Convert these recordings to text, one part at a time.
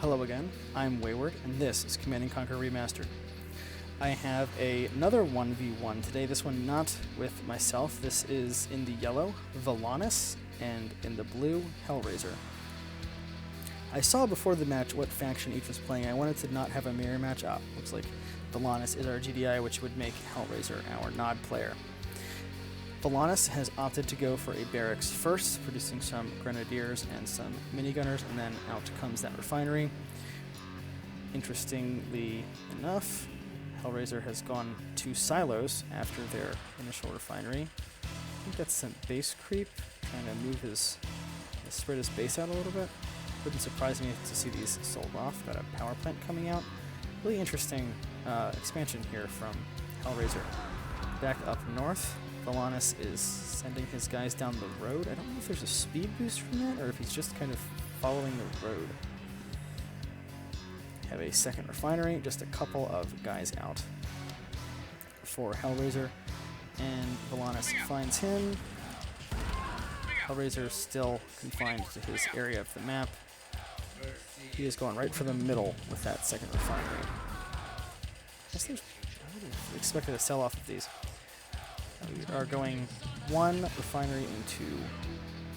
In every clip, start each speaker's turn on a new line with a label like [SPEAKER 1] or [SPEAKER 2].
[SPEAKER 1] Hello again, I'm Wayward, and this is Command & Conquer Remastered. I have another 1v1 today, this one not with myself. This is in the yellow, Valonis, and in the blue, Hellraiser. I saw before the match what faction each was playing. I wanted to not have a mirror match. Looks like Valonis is our GDI, which would make Hellraiser our Nod player. Valonis has opted to go for a barracks first, producing some grenadiers and some minigunners, and then out comes that refinery. Interestingly enough, Hellraiser has gone to silos after their initial refinery. I think that's some base creep, trying to move spread his base out a little bit. Wouldn't surprise me to see these sold off. Got a power plant coming out. Really interesting expansion here from Hellraiser. Back up north, Valonis is sending his guys down the road. I don't know if there's a speed boost from that or if he's just kind of following the road. Have a second refinery, just a couple of guys out for Hellraiser, and Valonis finds him. Hellraiser still confined to his area of the map. He is going right for the middle with that second refinery. I would have expected a sell-off of these. We are going one refinery into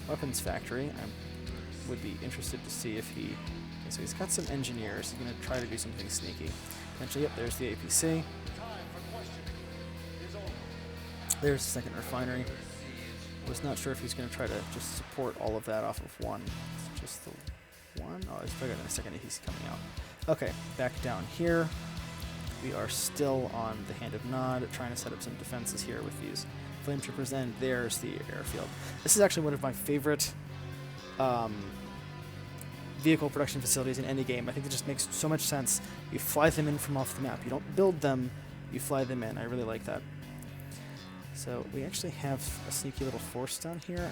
[SPEAKER 1] weapons factory. I would be interested to see if he... Okay, so he's got some engineers. He's going to try to do something sneaky. Eventually, yep, there's the APC. There's the second refinery. Was not sure if he's going to try to just support all of that off of one. It's just the one. Oh, he's probably got a second APC coming out. Okay, back down here. We are still on the Hand of Nod, trying to set up some defenses here with these flame troopers, and there's the airfield. This is actually one of my favorite vehicle production facilities in any game. I think it just makes so much sense. You fly them in from off the map. You don't build them, you fly them in. I really like that. So we actually have a sneaky little force down here.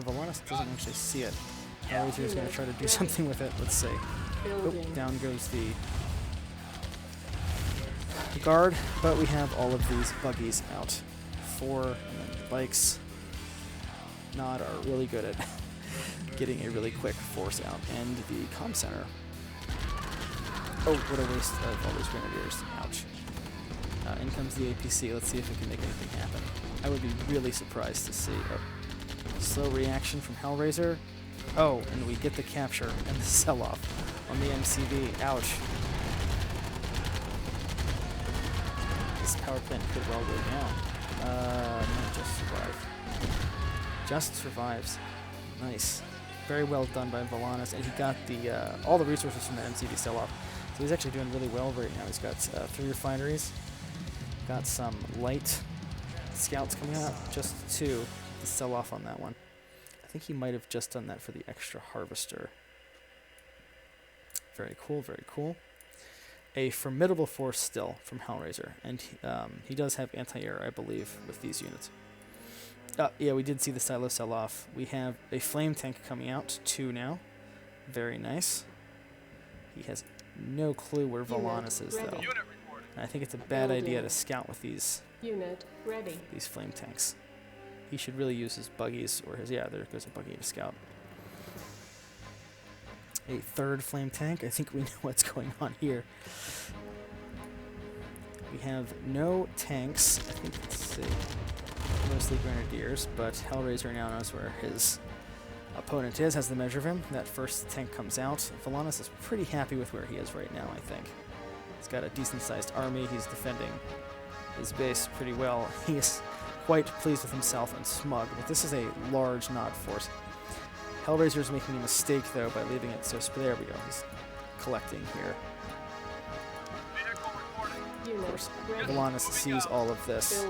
[SPEAKER 1] Valonis doesn't actually see it. Hellraiser is going to try to do something with it. Let's see. Oh, down goes the guard, but we have all of these buggies out. 4 and then the bikes. Nod are really good at getting a really quick force out. And the comm center. Oh, what a waste of all those grenadiers. Ouch. In comes the APC. Let's see if it can make anything happen. I would be really surprised to see a slow reaction from Hellraiser. Oh, and we get the capture and the sell-off on the MCV. Ouch. This power plant could well go down. Might just survive. Just survives. Nice. Very well done by Valonis, and he got the all the resources from the MCV sell-off. So he's actually doing really well right now. He's got 3 refineries. Got some light scouts coming out. Just 2 to sell off on that one. I think he might have just done that for the extra harvester. Very cool, very cool. A formidable force still from Hellraiser, and he does have anti-air, I believe, with these units. Yeah, we did see the silo sell-off. We have a flame tank coming out, 2 now. Very nice. He has no clue where Valonis is, though. And I think it's a bad idea to scout with these flame tanks. He should really use his buggies, or his... Yeah, there goes a buggy to scout. A 3rd flame tank. I think we know what's going on here. We have no tanks. I think, let's see, mostly grenadiers, but Hellraiser now knows where his opponent is, has the measure of him. That first tank comes out. Valonis is pretty happy with where he is right now, I think. He's got a decent-sized army. He's defending his base pretty well. He is quite pleased with himself and smug, but this is a large Nod force. Hellraiser is making a mistake, though, by leaving it so... There we go. He's collecting here. Of course, Valonis sees all of this.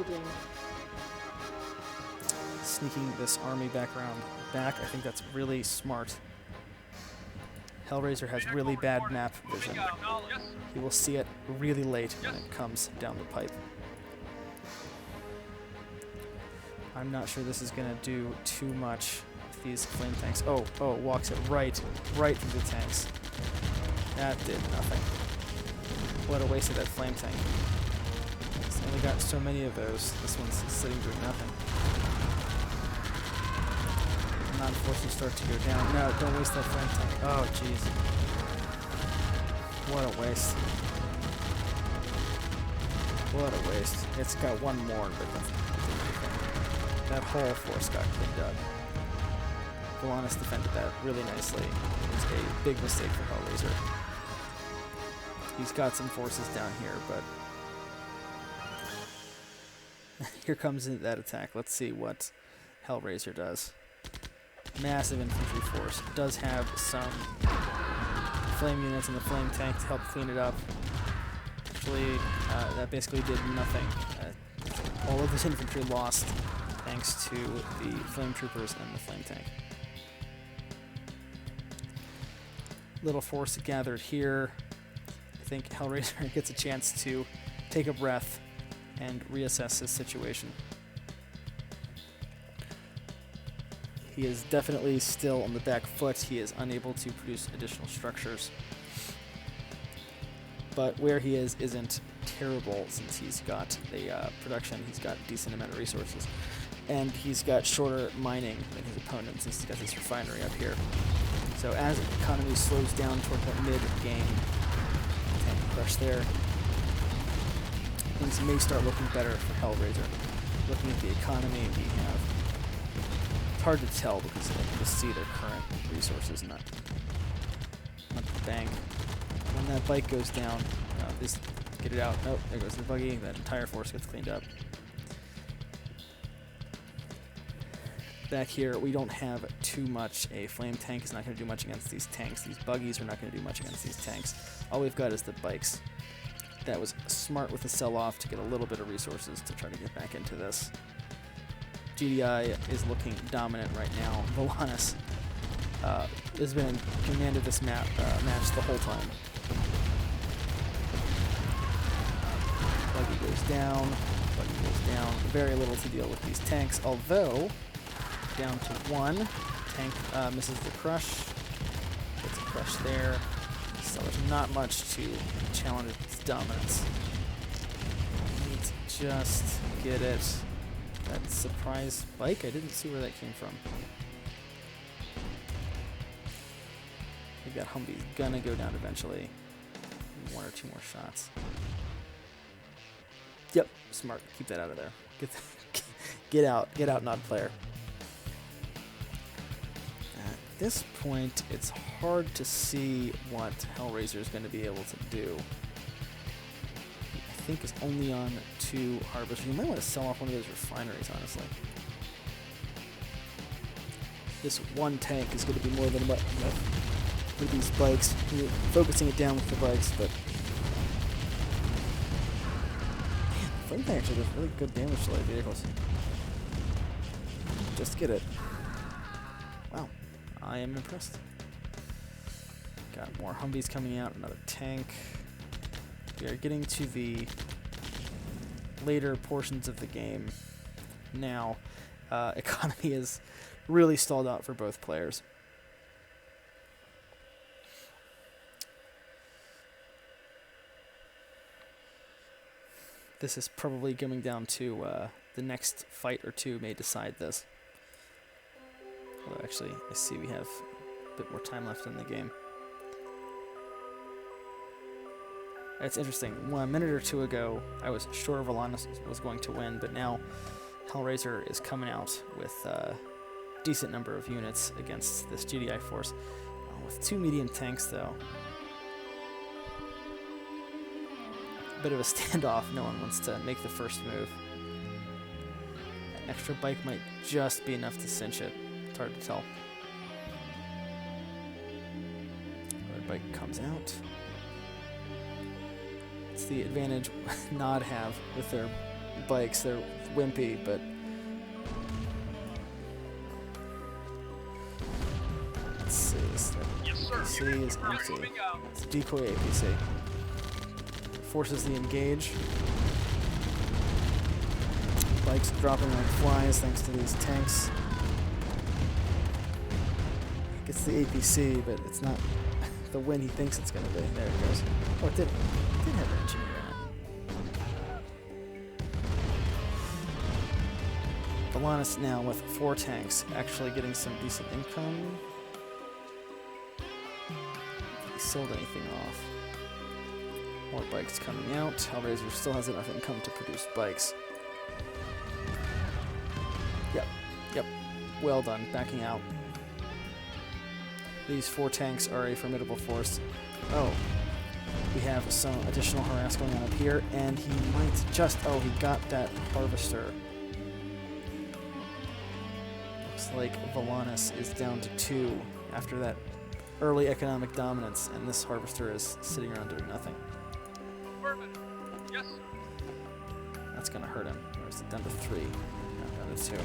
[SPEAKER 1] Sneaking this army back. I think that's really smart. Hellraiser has really bad map vision. He will see it really late when it comes down the pipe. I'm not sure this is going to do too much with these flame tanks. Oh, walks it right through the tanks. That did nothing. What a waste of that flame tank. He's only got so many of those. This one's sitting doing nothing. Non-forces start to go down. No, don't waste that flame tank. Oh, jeez. What a waste. What a waste. It's got one more, but that's not doing anything. That whole force got cleaned up. Valonis defended that really nicely. It was a big mistake for Hellraiser. He's got some forces down here, but here comes that attack. Let's see what Hellraiser does. Massive infantry force. It does have some flame units and the flame tank to help clean it up. Actually, that basically did nothing. All of this infantry lost thanks to the flame troopers and the flame tank. Little force gathered here. I think Hellraiser gets a chance to take a breath and reassess his situation. He is definitely still on the back foot. He is unable to produce additional structures. But where he is isn't terrible since he's got a production, he's got a decent amount of resources. And he's got shorter mining than his opponent since he's got this refinery up here. So as the economy slows down toward that mid-game tank crush there, things may start looking better for Hellraiser. Looking at the economy we have, it's hard to tell because I can just see their current resources, not the bank. When that bike goes down, just get it out. Oh, there goes the buggy. That entire force gets cleaned up. Back here, we don't have too much. A flame tank is not going to do much against these tanks. These buggies are not going to do much against these tanks. All we've got is the bikes. That was smart with the sell-off to get a little bit of resources to try to get back into this. GDI is looking dominant right now. Valonis has been in command of this match the whole time. Buggy goes down. Buggy goes down. Very little to deal with these tanks, although down to one. Tank misses the crush. Gets a crush there. So there's not much to challenge its dominance. Need to just get it. That surprise bike, I didn't see where that came from. We got Humvee gonna go down eventually. One or two more shots. Yep, smart. Keep that out of there. Get out, Nod player. At this point, it's hard to see what Hellraiser is going to be able to do. I think it's only on 2 harbors. You might want to sell off one of those refineries, honestly. This one tank is going to be more than enough with these bikes. You're focusing it down with the bikes, but man, the flame tank actually does really good damage to light vehicles. Just get it. Wow, I am impressed. Got more Humvees coming out, another tank. We are getting to the later portions of the game now. Economy is really stalled out for both players. This is probably coming down to the next fight or two may decide this. Although actually, I see we have a bit more time left in the game. It's interesting. 1 minute or two ago, I was sure Valonis was going to win, but now Hellraiser is coming out with a decent number of units against this GDI force. With 2 medium tanks, though. A bit of a standoff. No one wants to make the first move. An extra bike might just be enough to cinch it. It's hard to tell. Another bike comes out. It's the advantage Nod have with their bikes. They're wimpy, but let's see. This APC is empty. It's a decoy APC. Forces the engage. Bikes dropping like flies thanks to these tanks. Gets the APC, but it's not the win he thinks it's going to be. There it goes. Oh, it did have an engineer in it. Valonis now with 4 tanks, actually getting some decent income. If he sold anything off. More bikes coming out. Hellraiser still has enough income to produce bikes. Yep. Well done. Backing out. These 4 tanks are a formidable force. Oh. We have some additional harass going on up here, and he might just... Oh, he got that harvester. Looks like Valonis is down to 2 after that early economic dominance, and this harvester is sitting around doing nothing.
[SPEAKER 2] Yes.
[SPEAKER 1] That's gonna hurt him. Or is it down to 3? No, down to 2.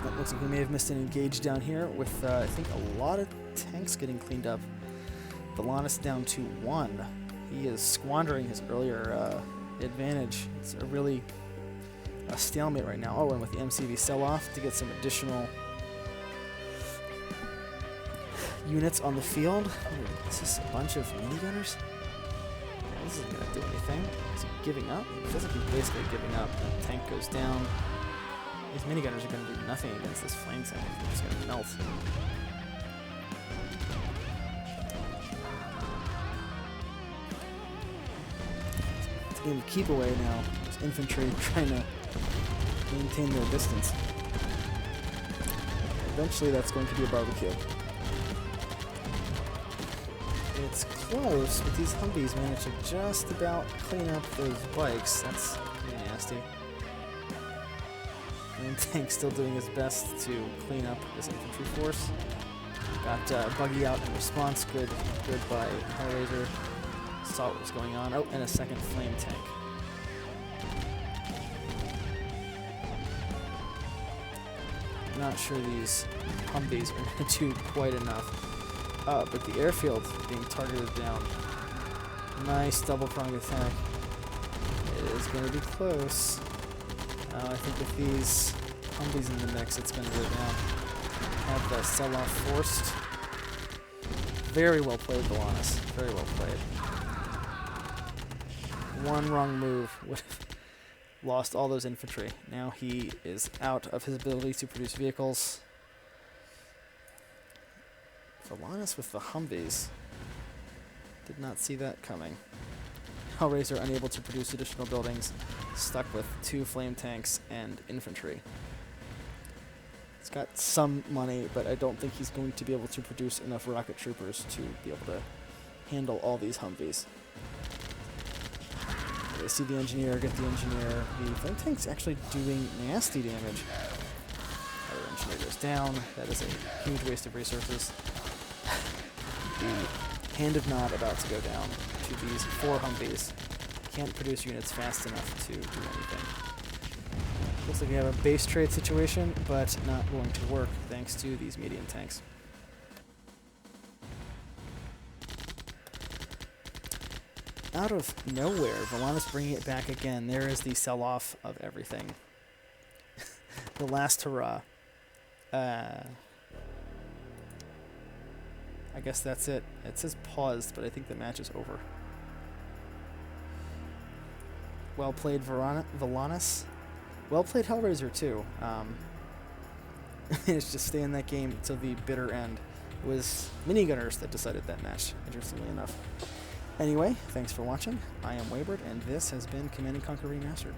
[SPEAKER 1] That looks like we may have missed an engage down here with, I think, a lot of tanks getting cleaned up. Valonis down to 1. He is squandering his earlier advantage. It's a really stalemate right now. Oh, and with the MCV sell-off to get some additional units on the field. Oh, is this a bunch of minigunners? This isn't going to do anything. Is he giving up? It feels like he's basically giving up. The tank goes down. These minigunners are going to do nothing against this flame tank. They're just going to melt. It's a game of keep away now. There's infantry trying to maintain their distance. Eventually that's going to be a barbecue. It's close, but these Humvees manage to just about clean up those bikes. That's pretty nasty. And Tank still doing his best to clean up this infantry force. Got Buggy out in response. Good by Hellraiser. Saw what was going on. Oh, and a second flame tank. Not sure these Humvees are going to do quite enough. But the airfield being targeted down. Nice double prong attack. It is going to be close. I think with these Humvees in the mix, it's going to go down. Have the sell-off forced. Very well played, Valonis. Very well played. One wrong move would have lost all those infantry. Now he is out of his ability to produce vehicles. Valonis with the Humvees. Did not see that coming. Hellraiser unable to produce additional buildings. Stuck with 2 flame tanks and infantry. He's got some money, but I don't think he's going to be able to produce enough rocket troopers to be able to handle all these Humvees. They see the engineer, get the engineer. The flame tank's actually doing nasty damage. Other engineer goes down. That is a huge waste of resources. The Hand of Nod about to go down to these 4 Humvees. Can't produce units fast enough to do anything. Looks like we have a base trade situation, but not going to work thanks to these medium tanks. Out of nowhere, Valonis bringing it back again. There is the sell-off of everything. The last hurrah. I guess that's it. It says paused, but I think the match is over. Well played, Valonis. Well played, Hellraiser, too. Managed to stay in that game until the bitter end. It was minigunners that decided that match, interestingly enough. Anyway, thanks for watching. I am Wayward, and this has been Command & Conquer Remastered.